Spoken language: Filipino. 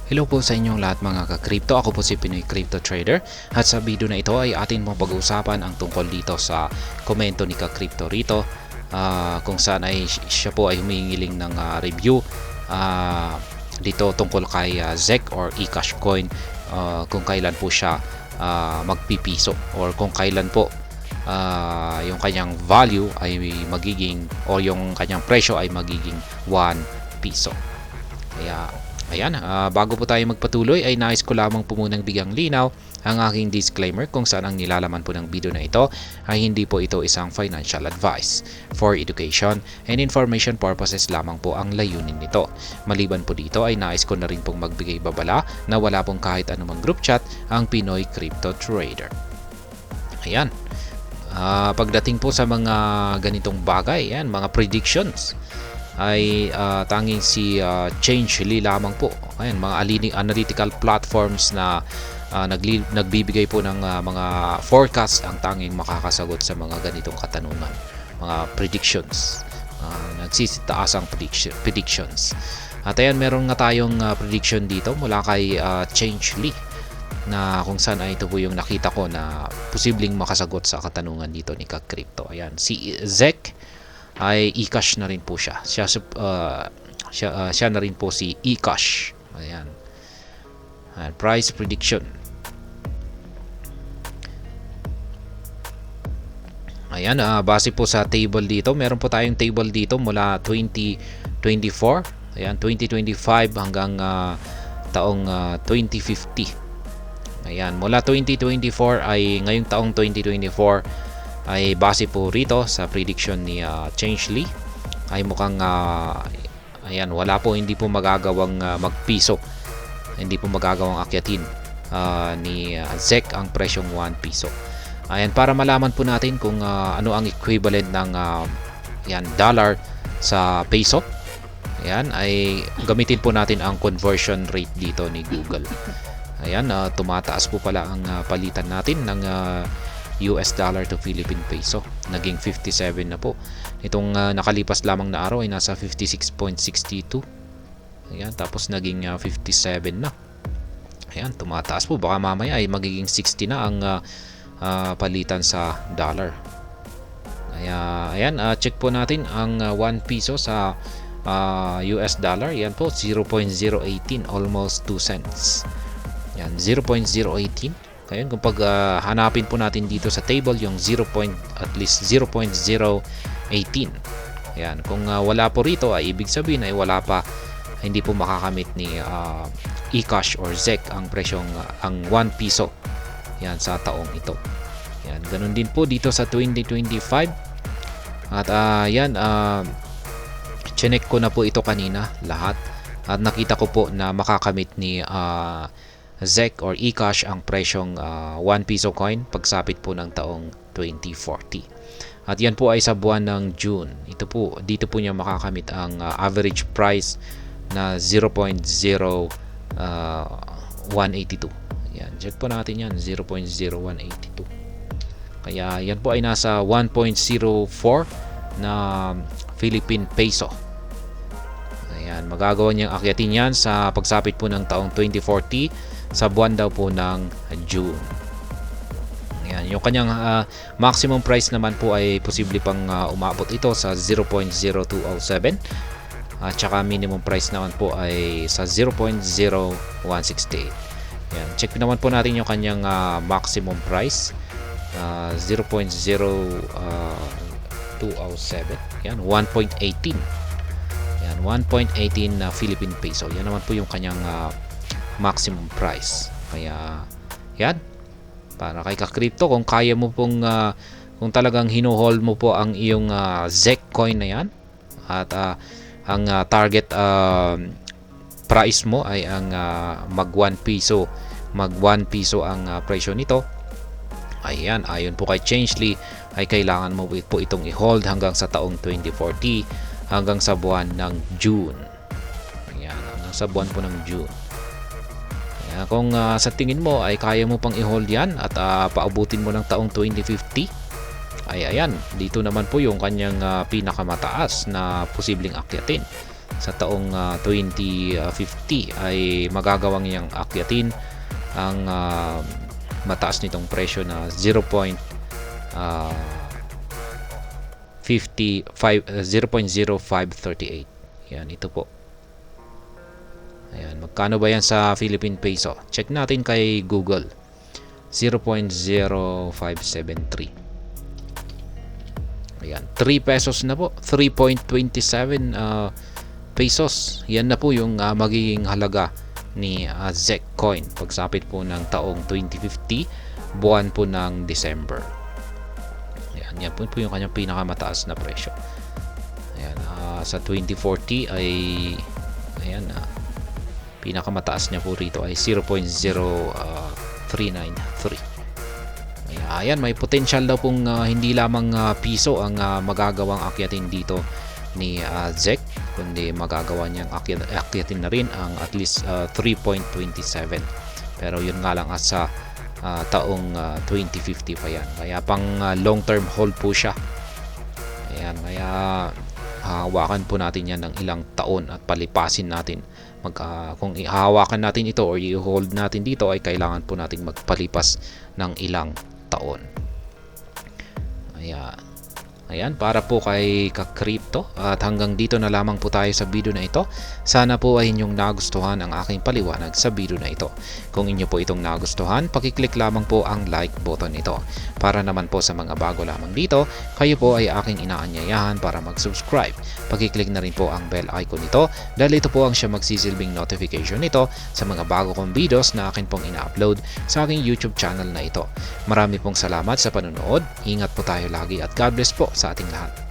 Hello po sa inyong lahat mga ka-crypto. Ako po si Pinoy Crypto Trader at sa video na ito ay atin pong pag-uusapan ang tungkol dito sa komento ni ka-crypto rito, kung saan ay siya po ay humihingiling ng review dito tungkol kay ZEC or eCash coin, kung kailan po siya magpipiso or kung kailan po yung kanyang value ay magiging o yung kanyang presyo ay magiging 1 piso. Kaya ayan, bago po tayo magpatuloy ay nais ko lamang po munang bigyang linaw ang aking disclaimer kung saan ang nilalaman po ng video na ito ay hindi po ito isang financial advice. For education and information purposes lamang po ang layunin nito. Maliban po dito ay nais ko na rin pong magbigay babala na wala pong kahit anumang group chat ang Pinoy Crypto Trader. Ayan, pagdating po sa mga ganitong bagay, ayan, mga predictions ay tanging si Changelly lamang po. Ayan, mga analytical platforms na nagbibigay po ng mga forecast ang tanging makakasagot sa mga ganitong katanungan, mga predictions, nagsisitaas ang predictions. At ayan, meron nga tayong prediction dito mula kay Changelly na kung saan ay ito po yung nakita ko na posibleng makasagot sa katanungan dito ni ka-crypto. Ayan, si ZEC ay eCash na rin po siya. Siya na rin po si eCash. Ayan. Price prediction. Ayan, base po sa table dito, meron po tayong table dito mula 2024, ayan, 2025 hanggang taong 2050. Ayan, mula 2024 ay ngayong taong 2024 ay base po rito sa prediction ni Changelly ay mukhang ayan, hindi po magagawang magpiso, hindi po magagawang akyatin ni ZEC ang presyong 1 piso. Ayan, para malaman po natin kung ano ang equivalent ng ayan, dollar sa peso, ayan, ay gamitin po natin ang conversion rate dito ni Google. Ayan, tumataas po pala ang palitan natin ng US dollar to Philippine peso. Naging 57 na po. Itong nakalipas lamang na araw ay nasa 56.62. Ayan, tapos naging 57 na. Ayan, tumataas po. Baka mamaya ay magiging 60 na ang palitan sa dollar. Kaya, ayan, check po natin ang 1 piso sa US dollar. Ayan po, 0.018, almost 2 cents. Ayan, 0.018. Ngayon, kung hanapin po natin dito sa table yung at least 0.018. Ayan, kung wala po rito ay ibig sabihin ay hindi po makakamit ni eCash or ZEC ang presyong ang 1 piso. Yan sa taong ito. Yan, ganun din po dito sa 2025. At chinek ko na po ito kanina lahat at nakita ko po na makakamit ni ZEC or eCash ang presyong 1 piso coin pagsapit po ng taong 2040. At yan po ay sa buwan ng June. Dito po niya makakamit ang average price na 0.0182. Yan, check po natin yan, 0.0182. Kaya yan po ay nasa 1.04 na Philippine peso. Ayan, magagawa niyang akyatin yan sa pagsapit po ng taong 2040 sa buwan daw po ng June. Ayan, yung kanyang maximum price naman po ay posible pang umabot ito sa 0.0207 at saka minimum price naman po ay sa 0.0168. Ayan, check naman po natin yung kanyang maximum price, 0.0207. Ayan, 1.18. Ayan, 1.18 na Philippine peso. Yan naman po yung kanyang maximum price. Kaya yan, para kay ka-crypto, kung kaya mo pong kung talagang hinuhold mo po ang iyong ZEC coin na yan at ang target price mo ay ang mag 1 piso ang presyo nito. Ayan, ayon po kay Changelly ay kailangan mo po itong i-hold hanggang sa taong 2040, hanggang sa buwan ng June. Ayan, hanggang sa buwan po ng June. Kung sa tingin mo ay kaya mo pang i-hold yan at paabutin mo ng taong 2050, ay ayan, dito naman po yung kanyang pinakamataas na posibleng akyatin sa taong 2050 ay magagawang niyang akyatin ang mataas nitong presyo na 0.0538. Yan, ito po. Ayan, magkano ba yan sa Philippine Peso? Check natin kay Google. 0.0573. Ayan, 3 pesos na po. 3.27 pesos. Yan na po yung magiging halaga ni ZEC coin pagsapit po ng taong 2050, buwan po ng December. Ayan, yan po yung kanyang pinakamataas na presyo. Ayan, sa 2040 ay ayan, pinakamataas niya po rito ay 0.0393. Ayan, may potential daw pong hindi lamang piso ang magagawang akyatin dito ni ZEC, kundi magagawa niyang akyatin na rin ang at least 3.27. Pero yun nga lang sa taong 2050 pa yan. Kaya pang long term hold po siya. Ayan, kaya hawakan po natin yan ng ilang taon at palipasin natin. Kung ihahawakan natin ito or i-hold natin dito ay kailangan po nating magpalipas ng ilang taon. Ayan, para po kay Ka-Crypto. At hanggang dito na lamang po tayo sa video na ito. Sana po ay inyong nagustuhan ang aking paliwanag sa video na ito. Kung inyo po itong nagustuhan, pakiclick lamang po ang like button nito. Para naman po sa mga bago lamang dito, kayo po ay aking inaanyayahan para mag-subscribe. Pakiclick na rin po ang bell icon nito dahil ito po ang siya magsisilbing notification nito sa mga bago kong videos na akin pong ina-upload sa aking YouTube channel na ito. Marami pong salamat sa panonood. Ingat po tayo lagi at God bless po sa ating lahat.